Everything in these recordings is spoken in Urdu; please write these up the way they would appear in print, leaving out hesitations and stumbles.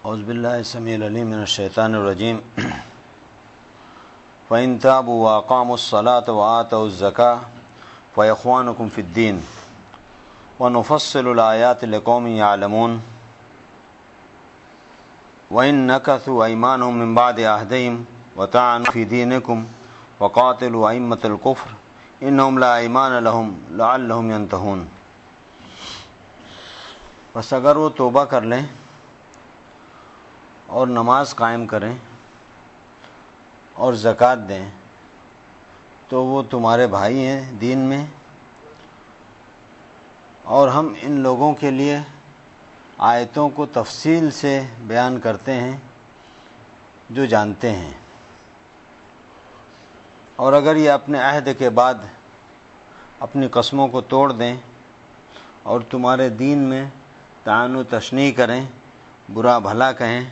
اعوذ باللہ السمیع العلیم من الشیطان الرجیم فَإِن تَابُوا وَأَقَامُوا الصَّلَاةَ وَآتَوُا الزَّكَاةَ فَإِخْوَانُكُمْ فِي الدِّينِ وَنُفَصِّلُ الْآيَاتِ لِقَوْمٍ يَعْلَمُونَ وَإِن نَكَثُوا أَيْمَانَهُم مِّن بَعْدِ عَهْدِهِمْ وَطَعَنُوا فِي دِينِكُمْ وَقَاتِلُوا أَئِمَّةَ الْكُفْرِ إِنَّهُمْ لَا أَيْمَانَ لَهُمْ لَعَلَّهُمْ يَنْتَهُونَ۔ بس اگر وہ توبہ کر لیں اور نماز قائم کریں اور زکوٰۃ دیں تو وہ تمہارے بھائی ہیں دین میں، اور ہم ان لوگوں کے لیے آیتوں کو تفصیل سے بیان کرتے ہیں جو جانتے ہیں، اور اگر یہ اپنے عہد کے بعد اپنی قسموں کو توڑ دیں اور تمہارے دین میں طعن و تشنیع کریں، برا بھلا کہیں،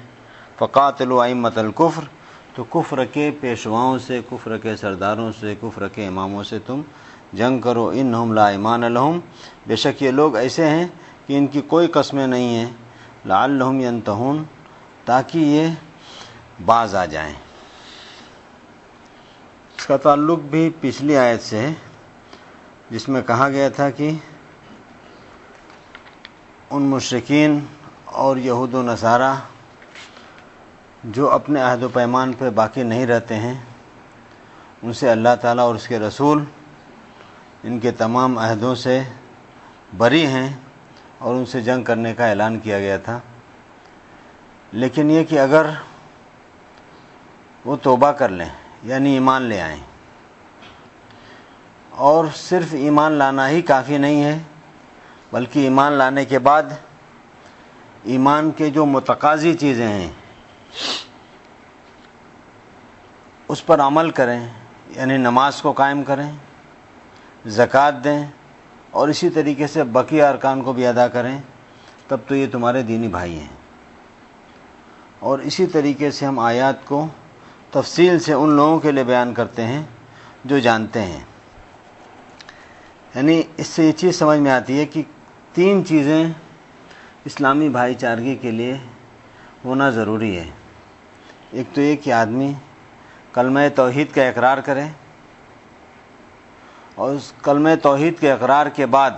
فقاتلوا ائمۃ الکفر، تو کفر کے پیشواؤں سے، کفر کے سرداروں سے، کفر کے اماموں سے تم جنگ کرو۔ انہم لا ایمان لہم، بے شک یہ لوگ ایسے ہیں کہ ان کی کوئی قسمیں نہیں ہیں، لعلہم ینتہون، تاکہ یہ باز آ جائیں۔ اس کا تعلق بھی پچھلی آیت سے ہے جس میں کہا گیا تھا کہ ان مشرکین اور یہود و نصارہ جو اپنے عہد و پیمان پہ باقی نہیں رہتے ہیں، ان سے اللہ تعالیٰ اور اس کے رسول ان کے تمام عہدوں سے بری ہیں اور ان سے جنگ کرنے کا اعلان کیا گیا تھا۔ لیکن یہ کہ اگر وہ توبہ کر لیں، یعنی ایمان لے آئیں، اور صرف ایمان لانا ہی کافی نہیں ہے بلکہ ایمان لانے کے بعد ایمان کے جو متقاضی چیزیں ہیں اس پر عمل کریں، یعنی نماز کو قائم کریں، زکوٰۃ دیں، اور اسی طریقے سے بقیہ ارکان کو بھی ادا کریں، تب تو یہ تمہارے دینی بھائی ہیں۔ اور اسی طریقے سے ہم آیات کو تفصیل سے ان لوگوں کے لیے بیان کرتے ہیں جو جانتے ہیں۔ یعنی اس سے یہ چیز سمجھ میں آتی ہے کہ تین چیزیں اسلامی بھائی چارگی کے لیے ہونا ضروری ہے۔ ایک تو یہ کہ آدمی کلمہ توحید کا اقرار کرے، اور اس کلمہ توحید کے اقرار کے بعد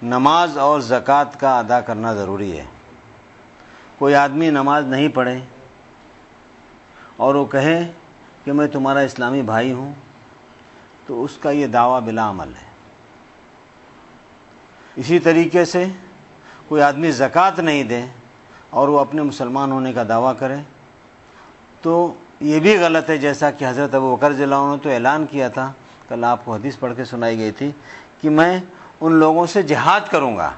نماز اور زکوٰۃ کا ادا کرنا ضروری ہے۔ کوئی آدمی نماز نہیں پڑھے اور وہ کہے کہ میں تمہارا اسلامی بھائی ہوں، تو اس کا یہ دعویٰ بلا عمل ہے۔ اسی طریقے سے کوئی آدمی زکوٰۃ نہیں دے اور وہ اپنے مسلمان ہونے کا دعویٰ کرے تو یہ بھی غلط ہے، جیسا کہ حضرت ابوبکر رضی اللہ عنہ نے تو اعلان کیا تھا، کل آپ کو حدیث پڑھ کے سنائی گئی تھی کہ میں ان لوگوں سے جہاد کروں گا۔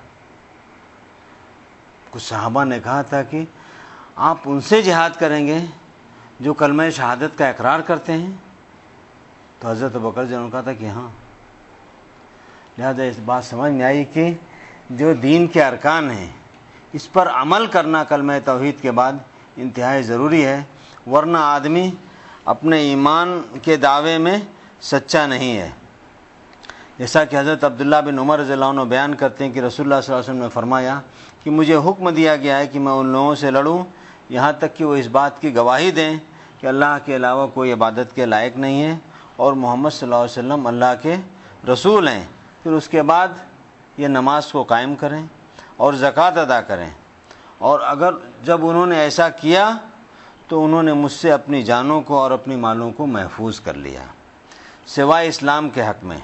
کچھ صحابہ نے کہا تھا کہ آپ ان سے جہاد کریں گے جو کلمہ شہادت کا اقرار کرتے ہیں؟ تو حضرت ابوبکر رضی اللہ عنہ نے کہا تھا کہ ہاں۔ لہذا اس بات سمجھ میں آئی کہ جو دین کے ارکان ہیں اس پر عمل کرنا کلمہ توحید کے بعد انتہائی ضروری ہے، ورنہ آدمی اپنے ایمان کے دعوے میں سچا نہیں ہے۔ جیسا کہ حضرت عبداللہ بن عمر رضی اللہ عنہ بیان کرتے ہیں کہ رسول اللہ صلی اللہ علیہ وسلم نے فرمایا کہ مجھے حکم دیا گیا ہے کہ میں ان لوگوں سے لڑوں یہاں تک کہ وہ اس بات کی گواہی دیں کہ اللہ کے علاوہ کوئی عبادت کے لائق نہیں ہے اور محمد صلی اللہ علیہ وسلم اللہ کے رسول ہیں، پھر اس کے بعد یہ نماز کو قائم کریں اور زکوٰۃ ادا کریں۔ اور اگر جب انہوں نے ایسا کیا تو انہوں نے مجھ سے اپنی جانوں کو اور اپنی مالوں کو محفوظ کر لیا، سوائے اسلام کے حق میں۔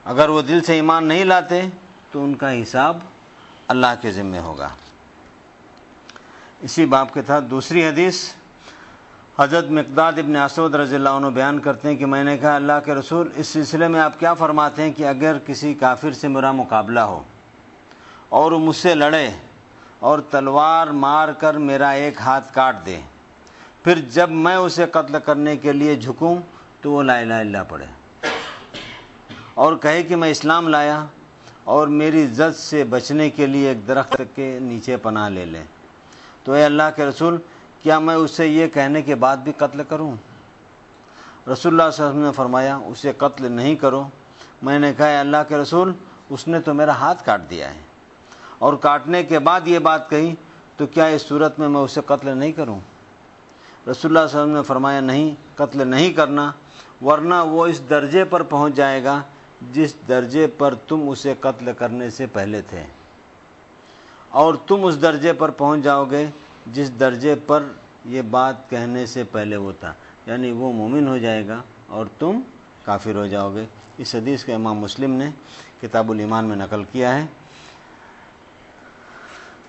اگر وہ دل سے ایمان نہیں لاتے تو ان کا حساب اللہ کے ذمہ ہوگا۔ اسی باب کے تحت دوسری حدیث حضرت مقداد ابن اسود رضی اللہ عنہ بیان کرتے ہیں کہ میں نے کہا اللہ کے رسول، اس سلسلے میں آپ کیا فرماتے ہیں کہ اگر کسی کافر سے میرا مقابلہ ہو اور وہ مجھ سے لڑے اور تلوار مار کر میرا ایک ہاتھ کاٹ دے، پھر جب میں اسے قتل کرنے کے لیے جھکوں تو وہ لا الہ الا اللہ پڑھے اور کہے کہ میں اسلام لایا اور میری زد سے بچنے کے لیے ایک درخت کے نیچے پناہ لے لے، تو اے اللہ کے رسول کیا میں اسے یہ کہنے کے بعد بھی قتل کروں؟ رسول اللہ صلی اللہ علیہ وسلم نے فرمایا اسے قتل نہیں کرو۔ میں نے کہا اے اللہ کے رسول، اس نے تو میرا ہاتھ کاٹ دیا ہے اور کاٹنے کے بعد یہ بات کہی تو کیا اس صورت میں اسے قتل نہیں کروں؟ رسول اللہ صلی اللہ علیہ وسلم نے فرمایا نہیں، قتل نہیں کرنا، ورنہ وہ اس درجے پر پہنچ جائے گا جس درجے پر تم اسے قتل کرنے سے پہلے تھے، اور تم اس درجے پر پہنچ جاؤ گے جس درجے پر یہ بات کہنے سے پہلے وہ تھا، یعنی وہ مومن ہو جائے گا اور تم کافر ہو جاؤ گے۔ اس حدیث کو امام مسلم نے کتاب الایمان میں نقل کیا ہے۔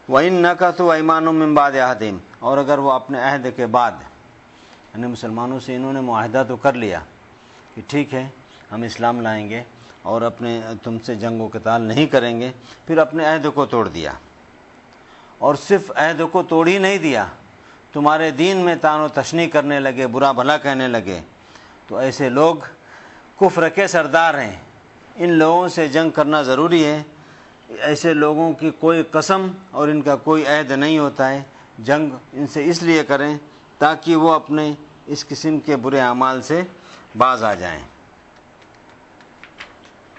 وَإِن نَكَثُوا أَيْمَانَهُم مِّن بَعْدِ عَهْدِهِمْ، اور اگر وہ اپنے عہد کے بعد، یعنی مسلمانوں سے انہوں نے معاہدہ تو کر لیا کہ ٹھیک ہے ہم اسلام لائیں گے اور اپنے تم سے جنگ و قتال نہیں کریں گے، پھر اپنے عہد کو توڑ دیا، اور صرف عہد کو توڑ ہی نہیں دیا، تمہارے دین میں طعن و تشنیع کرنے لگے، برا بھلا کہنے لگے، تو ایسے لوگ کفر کے سردار ہیں، ان لوگوں سے جنگ کرنا ضروری ہے۔ ایسے لوگوں کی کوئی قسم اور ان کا کوئی عہد نہیں ہوتا ہے، جنگ ان سے اس لیے کریں تاکہ وہ اپنے اس قسم کے برے اعمال سے باز آ جائیں۔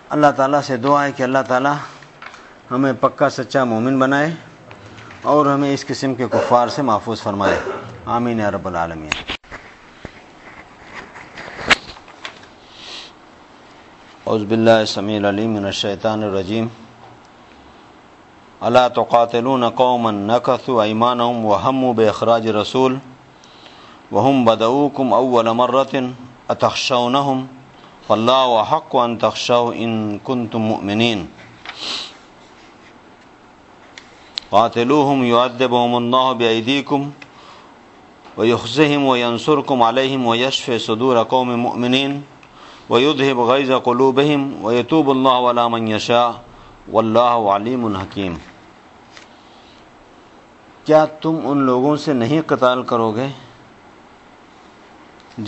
اللہ تعالیٰ سے دعا ہے کہ اللہ تعالیٰ ہمیں پکا سچا مومن بنائے اور ہمیں اس قسم کے کفار سے محفوظ فرمائے، آمین یا رب العالمین۔ اعوذ باللہ السمیع العلیم من الشیطان الرجیم۔ الا تقاتلون قوما نکثوا ایمانهم وہموا باخراج الرسول وهم بدؤوکم اول مرة اتخشونهم فاللہ احق ان تخشوه ان کنتم مؤمنین قاتلوهم يعذبهم الله بأيديكم ويخزهم وينصركم عليهم ويشفي صدور قوم مؤمنين ويذهب غيظ قلوبهم ويتوب الله على من يشاء والله عليم حكيم۔ کیا تم ان لوگوں سے نہیں قتال کرو گے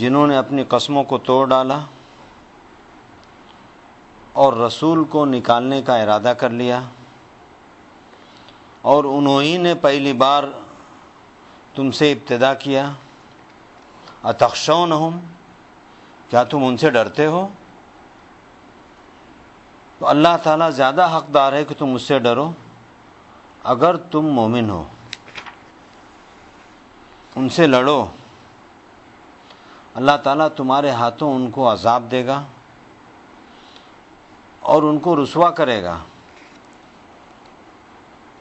جنہوں نے اپنی قسموں کو توڑ ڈالا اور رسول کو نکالنے کا ارادہ کر لیا، اور انہی نے پہلی بار تم سے ابتدا کیا؟ اتخشونہم، کیا تم ان سے ڈرتے ہو؟ تو اللہ تعالیٰ زیادہ حقدار ہے کہ تم اس سے ڈرو اگر تم مومن ہو، ان سے لڑو، اللہ تعالیٰ تمہارے ہاتھوں ان کو عذاب دے گا اور ان کو رسوا کرے گا۔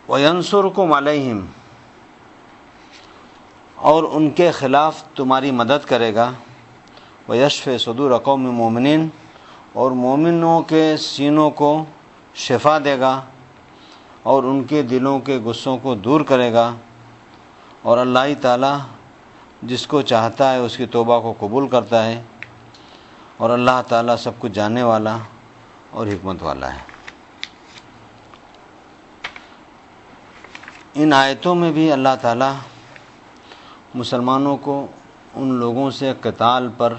وَيَنْصُرْكُمْ عَلَيْهِمْ، اور ان کے خلاف تمہاری مدد کرے گا۔ وَيَشْفِ صُدُورَ قَوْمِ مُؤْمِنِينَ، اور مومنوں کے سینوں کو شفا دے گا اور ان کے دلوں کے غصوں کو دور کرے گا، اور اللہ تعالیٰ جس کو چاہتا ہے اس کی توبہ کو قبول کرتا ہے، اور اللہ تعالیٰ سب کچھ جاننے والا اور حکمت والا ہے۔ ان آیتوں میں بھی اللہ تعالیٰ مسلمانوں کو ان لوگوں سے قتال پر،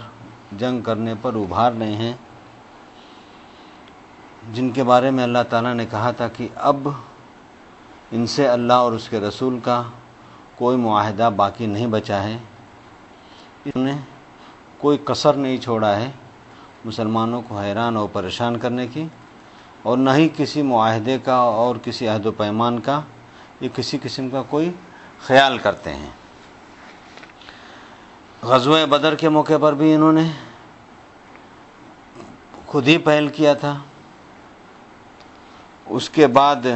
جنگ کرنے پر ابھار رہے ہیں جن کے بارے میں اللہ تعالیٰ نے کہا تھا کہ اب ان سے اللہ اور اس کے رسول کا کوئی معاہدہ باقی نہیں بچا ہے، انہوں نے کوئی کسر نہیں چھوڑا ہے مسلمانوں کو حیران اور پریشان کرنے کی، اور نہ ہی کسی معاہدے کا اور کسی عہد و پیمان کا یہ کسی قسم کا کوئی خیال کرتے ہیں۔ غزوہ بدر کے موقع پر بھی انہوں نے خود ہی پہل کیا تھا، اس کے بعد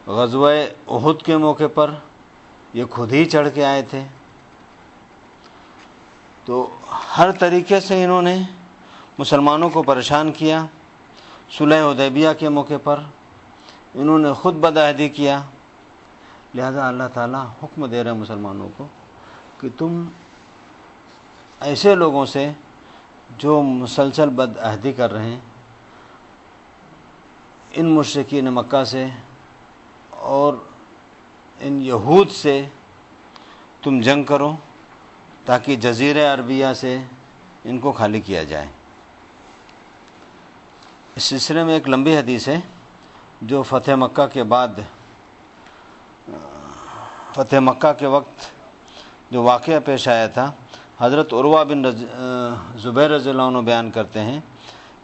غزوہ احد کے موقع پر یہ خود ہی چڑھ کے آئے تھے، تو ہر طریقے سے انہوں نے مسلمانوں کو پریشان کیا۔ صلح حدیبیہ کے موقع پر انہوں نے خود بدعہدی کیا، لہذا اللہ تعالیٰ حکم دے رہے مسلمانوں کو کہ تم ایسے لوگوں سے جو مسلسل بدعہدی کر رہے ہیں، ان مشرکین مکہ سے اور ان یہود سے تم جنگ کرو تاکہ جزیرہ عربیہ سے ان کو خالی کیا جائے۔ اس سلسلے میں ایک لمبی حدیث ہے جو فتح مکہ کے بعد، فتح مکہ کے وقت جو واقعہ پیش آیا تھا، حضرت عروہ بن زبیر رضی اللہ عنہ بیان کرتے ہیں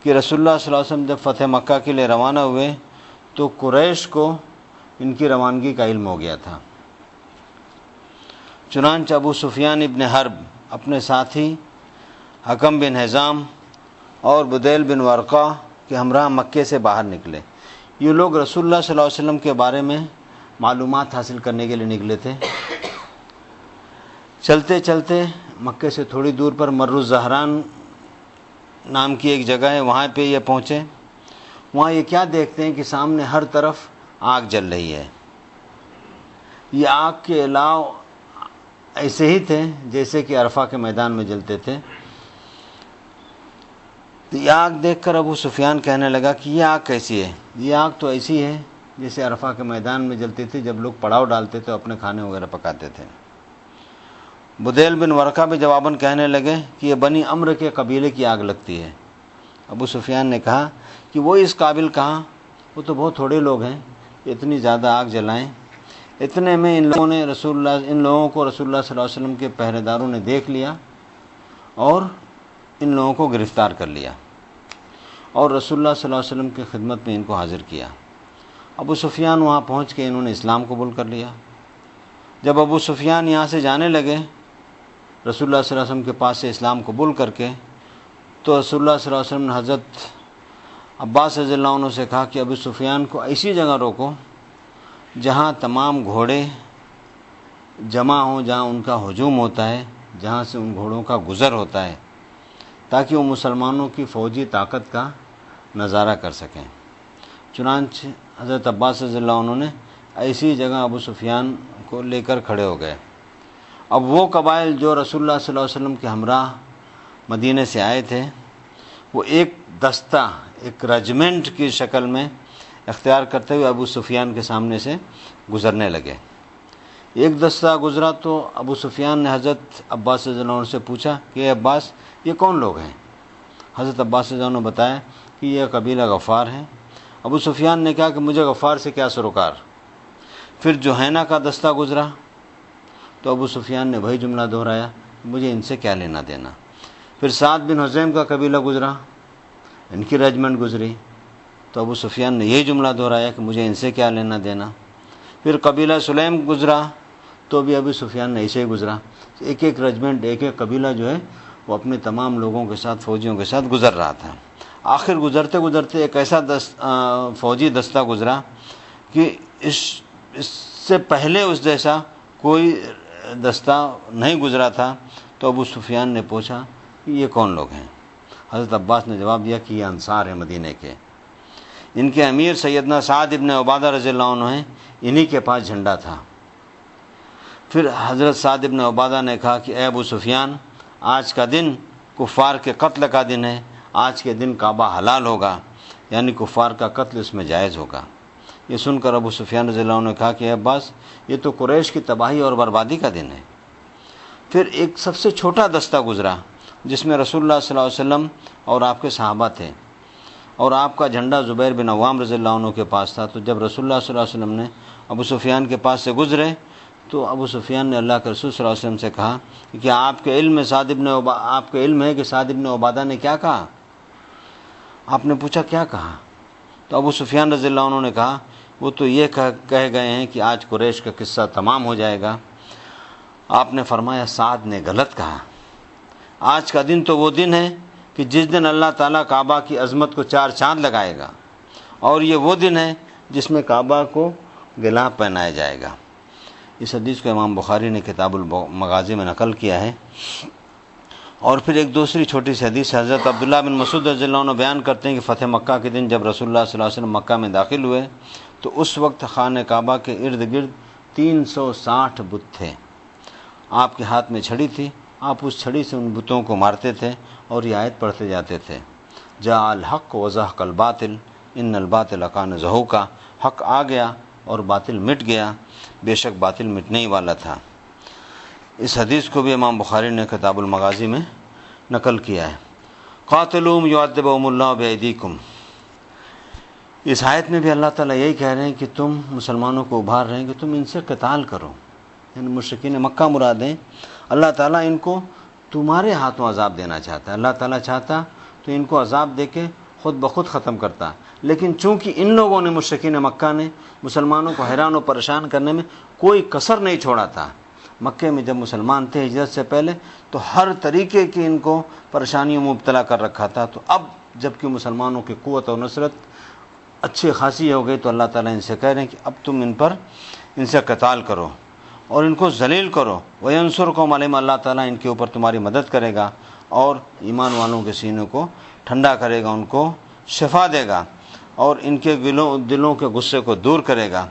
کہ رسول اللہ صلی اللہ علیہ وسلم جب فتح مکہ کے لیے روانہ ہوئے تو قریش کو ان کی روانگی کا علم ہو گیا تھا، چنانچہ ابو سفیان ابن حرب اپنے ساتھی حکم بن حزام اور بدیل بن ورقہ کے ہمراہ مکے سے باہر نکلے۔ یہ لوگ رسول اللہ صلی اللہ علیہ وسلم کے بارے میں معلومات حاصل کرنے کے لیے نکلے تھے۔ چلتے چلتے مکے سے تھوڑی دور پر مر الزہران نام کی ایک جگہ ہے، وہاں پہ یہ پہنچے۔ وہاں یہ کیا دیکھتے ہیں کہ سامنے ہر طرف آگ جل رہی ہے۔ یہ آگ کے علاوہ ایسے ہی تھے جیسے کہ عرفہ کے میدان میں جلتے تھے۔ یہ آگ دیکھ کر ابو سفیان کہنے لگا کہ یہ آگ کیسی ہے؟ یہ آگ تو ایسی ہے جیسے عرفہ کے میدان میں جلتی تھی جب لوگ پڑاؤ ڈالتے تھے، اپنے کھانے وغیرہ پکاتے تھے۔ بدیل بن ورقہ بھی جواباً کہنے لگے کہ یہ بنی عمرو کے قبیلے کی آگ لگتی ہے۔ ابو سفیان نے کہا کہ وہ اس قابل کہاں، وہ تو بہت تھوڑے لوگ ہیں کہ اتنی زیادہ آگ جلائیں۔ اتنے میں ان لوگوں کو رسول اللہ صلی اللہ علیہ وسلم کے پہرے داروں نے دیکھ لیا اور ان لوگوں کو گرفتار کر لیا اور رسول اللہ صلی اللہ علیہ وسلم کی خدمت میں ان کو حاضر کیا۔ ابو سفیان وہاں پہنچ کے انہوں نے اسلام قبول کر لیا۔ جب ابو سفیان یہاں سے جانے لگے رسول اللہ صلی اللہ علیہ وسلم کے پاس سے اسلام قبول کر کے، تو رسول اللہ صلی اللہ علیہ وسلم نے حضرت عباس رضی اللہ عنہ سے کہا کہ ابو سفیان کو ایسی جگہ روکو جہاں تمام گھوڑے جمع ہوں، جہاں ان کا ہجوم ہوتا ہے، جہاں سے ان گھوڑوں کا گزر ہوتا ہے، تاکہ وہ مسلمانوں کی فوجی طاقت کا نظارہ کر سکیں۔ چنانچہ حضرت عباس رضی اللہ عنہ نے ایسی جگہ ابو سفیان کو لے کر کھڑے ہو گئے۔ اب وہ قبائل جو رسول اللہ صلی اللہ علیہ وسلم کے ہمراہ مدینے سے آئے تھے، وہ ایک دستہ، ایک رجمنٹ کی شکل میں اختیار کرتے ہوئے ابو سفیان کے سامنے سے گزرنے لگے۔ ایک دستہ گزرا تو ابو سفیان نے حضرت عباس رضی اللہ عنہ سے پوچھا کہ اے عباس، یہ کون لوگ ہیں؟ حضرت عباس رضی اللہ عنہ نے بتایا کہ یہ قبیلہ غفار ہے۔ ابو سفیان نے کہا کہ مجھے غفار سے کیا سروکار؟ پھر جوہینہ کا دستہ گزرا تو ابو سفیان نے وہی جملہ دہرایا، مجھے ان سے کیا لینا دینا۔ پھر سعد بن حزیم کا قبیلہ گزرا، ان کی رجمنٹ گزری تو ابو سفیان نے یہی جملہ دہرایا کہ مجھے ان سے کیا لینا دینا۔ پھر قبیلہ سلیم گزرا تو بھی ابو سفیان نے ایسے ہی گزرا۔ ایک ایک رجمنٹ، ایک ایک قبیلہ جو ہے وہ اپنے تمام لوگوں کے ساتھ، فوجیوں کے ساتھ گزر رہا تھا۔ آخر گزرتے گزرتے ایک ایسا فوجی دستہ گزرا کہ اس سے پہلے اس جیسا کوئی دستہ نہیں گزرا تھا۔ تو ابو سفیان نے پوچھا کہ یہ کون لوگ ہیں؟ حضرت عباس نے جواب دیا کہ یہ انصار ہیں مدینے کے، ان کے امیر سیدنا سعد ابن عبادہ رضی اللہ عنہ ہیں، انہی کے پاس جھنڈا تھا۔ پھر حضرت سعد ابن عبادہ نے کہا کہ اے ابو سفیان، آج کا دن کفار کے قتل کا دن ہے، آج کے دن کعبہ حلال ہوگا، یعنی کفار کا قتل اس میں جائز ہوگا۔ یہ سن کر ابو سفیان رضی اللہ عنہ نے کہا کہ اے عباس، یہ تو قریش کی تباہی اور بربادی کا دن ہے۔ پھر ایک سب سے چھوٹا دستہ گزرا جس میں رسول اللہ صلی اللہ علیہ وسلم اور آپ کے صحابہ تھے، اور آپ کا جھنڈا زبیر بن عوام رضی اللہ عنہ کے پاس تھا۔ تو جب رسول اللہ صلی اللہ علیہ وسلم نے ابو سفیان کے پاس سے گزرے تو ابو سفیان نے اللہ کے رسول صلی اللہ علیہ وسلم سے کہا کہ آپ کے علم ہے کہ سعد ابن عبادہ نے کیا کہا؟ آپ نے پوچھا کیا کہا؟ تو ابو سفیان رضی اللہ عنہ نے کہا وہ تو یہ کہہ گئے ہیں کہ آج قریش کا قصہ تمام ہو جائے گا۔ آپ نے فرمایا سعد نے غلط کہا، آج کا دن تو وہ دن ہے کہ جس دن اللہ تعالیٰ کعبہ کی عظمت کو 4 چاند لگائے گا، اور یہ وہ دن ہے جس میں کعبہ کو غلاف پہنایا جائے گا۔ اس حدیث کو امام بخاری نے کتاب المغازی میں نقل کیا ہے۔ اور پھر ایک دوسری چھوٹی سی حدیث حضرت عبداللہ بن مسعود رضی اللہ عنہ بیان کرتے ہیں کہ فتح مکہ کے دن جب رسول اللہ صلی اللہ علیہ وسلم مکہ میں داخل ہوئے تو اس وقت خانہ کعبہ کے ارد گرد 360 بت تھے۔ آپ کے ہاتھ میں چھڑی تھی، آپ اس چھڑی سے ان بتوں کو مارتے تھے اور یہ آیت پڑھتے جاتے تھے، جاء الحق وزهق الباطل ان الباطل کان زہوقا، حق آ گیا اور باطل مٹ گیا، بے شک باطل مٹنے ہی والا تھا۔ اس حدیث کو بھی امام بخاری نے کتاب المغازی میں نقل کیا ہے۔ قاتلوہم یعذبہم اللہ بایدیکم، اس آیت میں بھی اللہ تعالیٰ یہی کہہ رہے ہیں کہ تم مسلمانوں کو ابھار رہے ہیں کہ تم ان سے قتال کرو، یعنی مشرکین مکہ مراد ہیں۔ اللہ تعالیٰ ان کو تمہارے ہاتھوں عذاب دینا چاہتا ہے، اللہ تعالیٰ چاہتا تو ان کو عذاب دے کے خود بخود ختم کرتا، لیکن چونکہ ان لوگوں نے، مشرکین مکہ نے، مسلمانوں کو حیران و پریشان کرنے میں کوئی کسر نہیں چھوڑا تھا، مکے میں جب مسلمان تھے ہجرت سے پہلے تو ہر طریقے کی ان کو پریشانیوں میں مبتلا کر رکھا تھا، تو اب جب کہ مسلمانوں کی قوت اور نصرت اچھی خاصی ہو گئی تو اللہ تعالیٰ ان سے کہہ رہے ہیں کہ اب تم ان سے قتال کرو اور ان کو ذلیل کرو، وَيَنْصُرْكُمْ عَلَيْهِمْ، اللہ تعالیٰ ان کے اوپر تمہاری مدد کرے گا اور ایمان والوں کے سینوں کو ٹھنڈا کرے گا، ان کو شفا دے گا اور ان کے دلوں کے غصے کو دور کرے گا،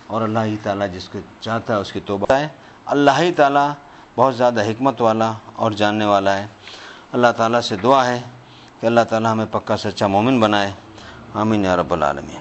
اور اللہ ہی تعالیٰ جس کو چاہتا ہے اس کی توبہ ہے۔ اللہ ہی تعالیٰ بہت زیادہ حکمت والا اور جاننے والا ہے۔ اللہ تعالیٰ سے دعا ہے کہ اللہ تعالیٰ ہمیں پکا سچا مومن بنائے، آمین یا رب العالمین۔